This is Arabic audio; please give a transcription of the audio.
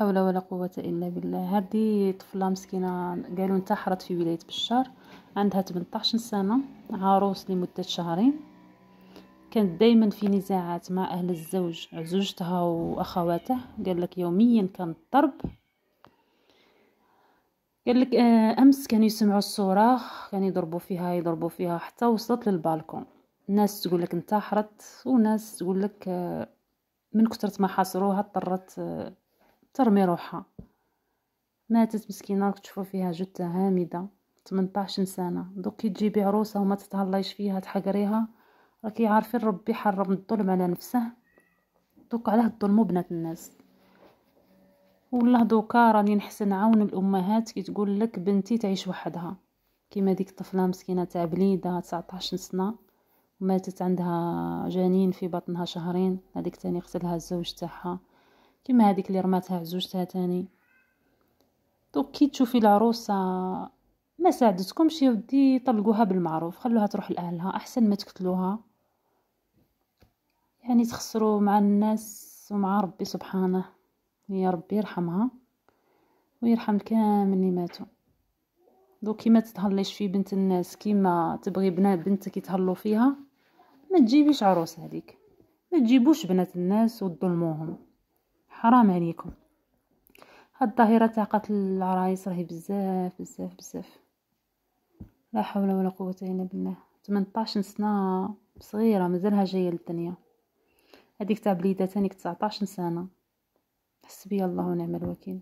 حول ولا قوة إلا بالله. هذه طفلة مسكينة قالوا انتحرت في ولاية بشار، عندها 18 سنة، عروس لمدة شهرين. كانت دايما في نزاعات مع أهل الزوج، زوجتها وأخواته. قال لك يوميا كان ضرب. قال لك أمس كانوا يسمعوا الصراخ، كانوا يضربوا فيها حتى وصلت للبالكون. ناس تقول لك انتحرت، وناس تقول لك من كثرة ما حاصروها اضطرت ترمي روحها. ماتت مسكينة، راك تشوفوا فيها جثة هامدة. 18 سنة دوك كي تجيبي عروسة وما تتهلايش فيها تحقريها، راكي عارفين ربي حرم الظلم على نفسه. دوك علاه الظلم بنات الناس. والله دوكا راني نحسن عون الامهات كي تقول لك بنتي تعيش وحدها، كيما ديك الطفله مسكينه تاع بليده 19 سنه ماتت، عندها جنين في بطنها شهرين. هذيك تاني قتلها الزوج تاعها، كيما هذيك اللي رماتها عزوجتها تاني. دوك كي تشوفي العروسه ما ساعدتكمش يا ودي، طلقوها بالمعروف، خلوها تروح لاهلها احسن ما تقتلوها. يعني تخسروا مع الناس ومع ربي سبحانه. يا ربي يرحمها ويرحم كامل اللي ماتوا. دوك كيما تتهليش في بنت الناس، كيما تبغي بنتك يتهلوا فيها، ما تجيبيش عروس هذيك، ما تجيبوش بنات الناس وتظلموهم، حرام عليكم. هاد الظاهره تاع قتل العرايس راهي بزاف بزاف بزاف، لا حول ولا قوه الا بالله. 18 سنه صغيره مازالها جايه للدنيا. هذيك تاع بليده تانيك 19 سنه. حسبي الله ونعم الوكيل.